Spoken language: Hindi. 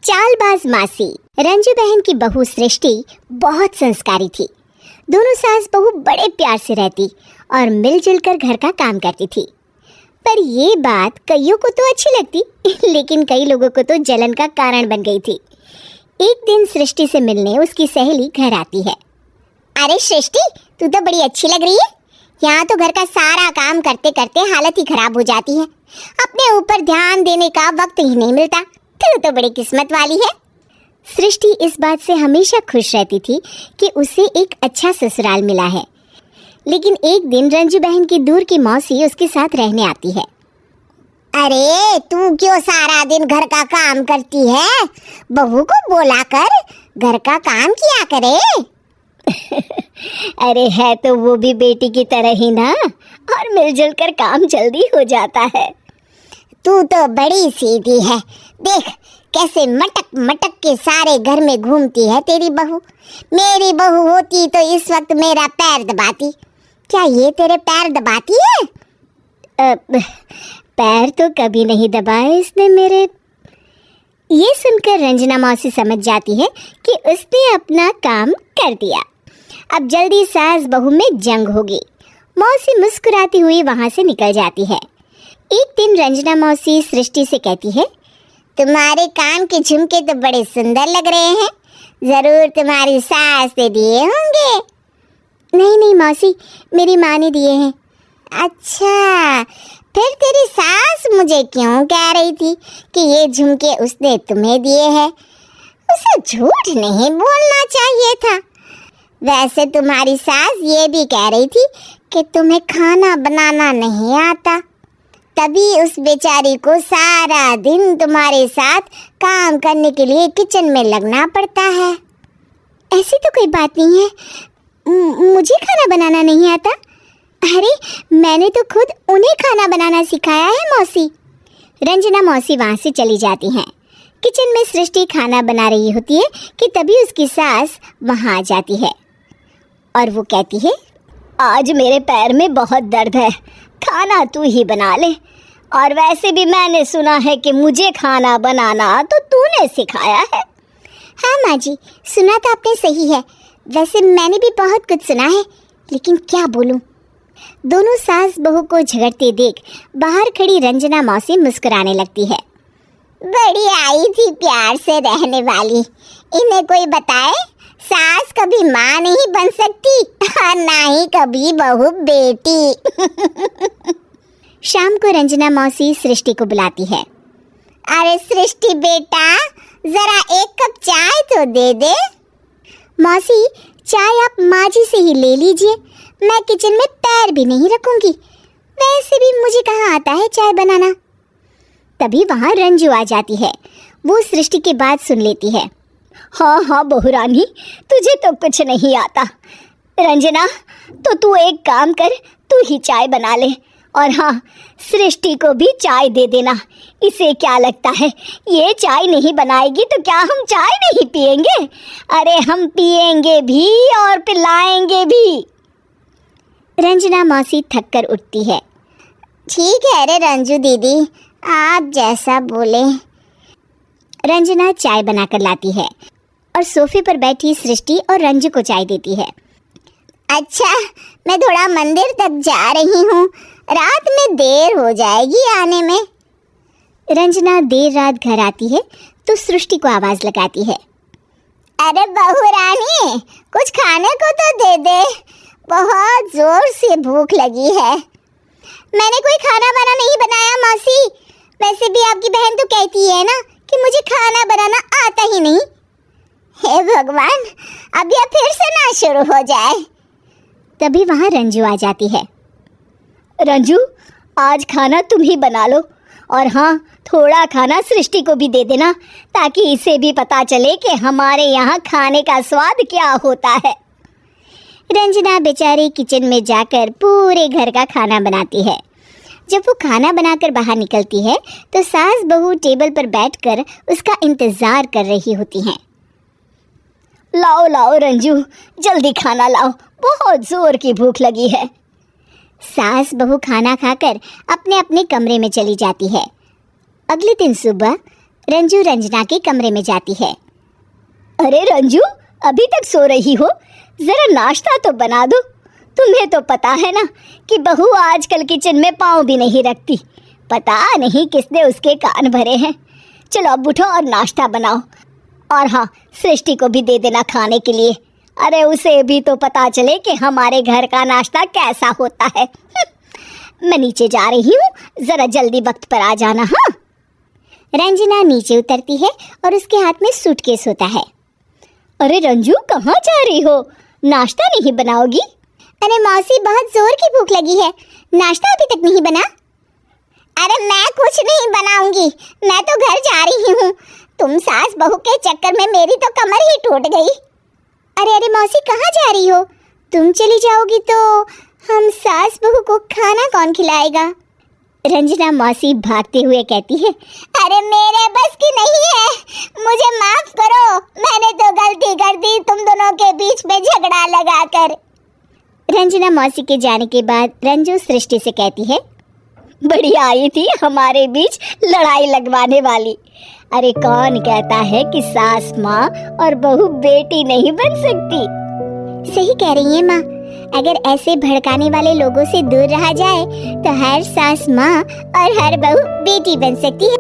चालबाज मासी। रंजू बहन की बहू सृष्टि बहुत संस्कारी थी। दोनों सास बहू बड़े प्यार से रहती और मिलजुल कर घर का काम करती थी। पर ये बात कईयों को तो अच्छी लगती, लेकिन कई लोगों को तो जलन का कारण बन गई थी। एक दिन सृष्टि से मिलने उसकी सहेली घर आती है। अरे सृष्टि, तू तो बड़ी अच्छी लग रही है। यहाँ तो घर का सारा काम करते करते हालत ही खराब हो जाती है। अपने ऊपर ध्यान देने का वक्त ही नहीं मिलता। तू तो बड़ी किस्मत वाली है। सृष्टि इस बात से हमेशा खुश रहती थी कि उसे एक अच्छा ससुराल मिला है। लेकिन एक दिन रंजू बहन की दूर की मौसी उसके साथ रहने आती है। अरे तू क्यों सारा दिन घर का काम करती है? बहू को बोला कर घर का काम किया करे। अरे है तो वो भी बेटी की तरह ही ना, और मिलजुल कर काम जल्दी हो जाता है। तू तो बड़ी सीधी है। देख कैसे मटक मटक के सारे घर में घूमती है तेरी बहू। मेरी बहू होती तो इस वक्त मेरा पैर दबाती। क्या ये तेरे पैर दबाती है? पैर तो कभी नहीं दबाए इसने मेरे। ये सुनकर रंजना मौसी समझ जाती है कि उसने अपना काम कर दिया। अब जल्दी सास बहू में जंग होगी। मौसी मुस्कुराती हुई वहाँ से निकल जाती है। एक दिन रंजना मौसी सृष्टि से कहती है, तुम्हारे कान के झुमके तो बड़े सुंदर लग रहे हैं। जरूर तुम्हारी सास ने दिए होंगे। नहीं नहीं मौसी, मेरी माँ ने दिए हैं। अच्छा, फिर तेरी सास मुझे क्यों कह रही थी कि ये झुमके उसने तुम्हें दिए हैं? उसे झूठ नहीं बोलना चाहिए था। वैसे तुम्हारी सास ये भी कह रही थी कि तुम्हें खाना बनाना नहीं आता, तभी उस बेचारी को सारा दिन तुम्हारे साथ काम करने के लिए किचन में लगना पड़ता है। ऐसी तो कोई बात नहीं है, मुझे खाना बनाना नहीं आता। अरे मैंने तो खुद उन्हें खाना बनाना सिखाया है मौसी। रंजना मौसी वहाँ से चली जाती हैं। किचन में सृष्टि खाना बना रही होती है कि तभी उसकी सास वहाँ आ जाती है और वो कहती है, आज मेरे पैर में बहुत दर्द है, खाना तू ही बना ले। और वैसे भी मैंने सुना है कि मुझे खाना बनाना तो तूने सिखाया है। हाँ माँ जी, सुना तो आपने सही है। वैसे मैंने भी बहुत कुछ सुना है, लेकिन क्या बोलूँ। दोनों सास बहू को झगड़ते देख बाहर खड़ी रंजना मौसी मुस्कुराने लगती है। बड़ी आई थी प्यार से रहने वाली। इन्हें कोई बताए सास कभी माँ नहीं बन सकती और ना ही कभी बहू बेटी। शाम को रंजना मौसी सृष्टि को बुलाती है। अरे सृष्टि बेटा, जरा एक कप चाय तो दे दे। मौसी, चाय आप माँ जी से ही ले लीजिए, मैं किचन में पैर भी नहीं रखूंगी। वैसे भी मुझे कहाँ आता है चाय बनाना। तभी वहाँ रंजू आ जाती है। वो सृष्टि की बात सुन लेती है। हाँ हाँ बहू रानी, तुझे तो कुछ नहीं आता। रंजना, तो तू एक काम कर, तू ही चाय बना ले। और हाँ, सृष्टि को भी चाय दे देना। इसे क्या लगता है ये चाय नहीं बनाएगी तो क्या हम चाय नहीं पिएंगे? अरे हम पिएंगे भी और पिलाएंगे भी। रंजना मौसी थक कर उठती है। ठीक है रे रंजू दीदी, आप जैसा बोले। रंजना चाय बनाकर लाती है और सोफे पर बैठी सृष्टि और रंजू को चाय देती है। अच्छा, मैं थोड़ा मंदिर तक जा रही हूँ, रात में देर हो जाएगी आने में। रंजना देर रात घर आती है तो सृष्टि को आवाज़ लगाती है। अरे बहू रानी, कुछ खाने को तो दे दे, बहुत जोर से भूख लगी है। मैंने कोई खाना वाना नहीं बनाया मौसी। वैसे भी आपकी बहन तो कहती है ना कि मुझे खाना बनाना आता ही नहीं। हे भगवान, अब यह फिर से ना शुरू हो जाए। तभी वहाँ रंजू आ जाती है। रंजू, आज खाना तुम ही बना लो, और हाँ, थोड़ा खाना सृष्टि को भी दे देना, ताकि इसे भी पता चले कि हमारे यहाँ खाने का स्वाद क्या होता है। रंजना बेचारी किचन में जाकर पूरे घर का खाना बनाती है। जब वो खाना बनाकर बाहर निकलती है तो सास बहू टेबल पर बैठकर उसका इंतज़ार कर रही होती हैं। लाओ लाओ रंजू, जल्दी खाना लाओ, बहुत ज़ोर की भूख लगी है। सास बहू खाना खाकर अपने अपने कमरे में चली जाती है। अगले दिन सुबह रंजू रंजना के कमरे में जाती है। अरे रंजू, अभी तक सो रही हो? जरा नाश्ता तो बना दो। तुम्हें तो पता है ना कि बहू आजकल किचन में पाँव भी नहीं रखती। पता नहीं किसने उसके कान भरे हैं। चलो अब उठो और नाश्ता बनाओ। और हाँ, सृष्टि को भी दे देना खाने के लिए। अरे उसे भी तो पता चले कि हमारे घर का नाश्ता कैसा होता है। मैं नीचे जा रही हूँ, जरा जल्दी वक्त पर आ जाना। हाँ। रंजना नीचे उतरती है और उसके हाथ में सूटकेस होता है। अरे रंजू, कहाँ जा रही हो? नाश्ता नहीं बनाओगी? अरे मौसी, बहुत जोर की भूख लगी है, नाश्ता अभी तक नहीं बना। अरे मैं कुछ नहीं बनाऊंगी, मैं तो घर जा रही हूँ। तुम सास बहू के चक्कर में मेरी तो कमर ही टूट गई। अरे अरे मौसी, कहाँ जा रही हो? तुम चली जाओगी तो हम सास बहू को खाना कौन खिलाएगा? रंजना मौसी भागते हुए कहती है, अरे मेरे बस की नहीं है, मुझे माफ करो, मैंने तो गलती कर दी तुम दोनों के बीच में झगड़ा लगाकर। रंजना मौसी के जाने के बाद रंजू सृष्टि से कहती है, बढ़िया आई थी हमारे बीच लड़ाई लगवाने वाली। अरे कौन कहता है कि सास माँ और बहू बेटी नहीं बन सकती? सही कह रही है माँ, अगर ऐसे भड़काने वाले लोगों से दूर रहा जाए तो हर सास माँ और हर बहू बेटी बन सकती है।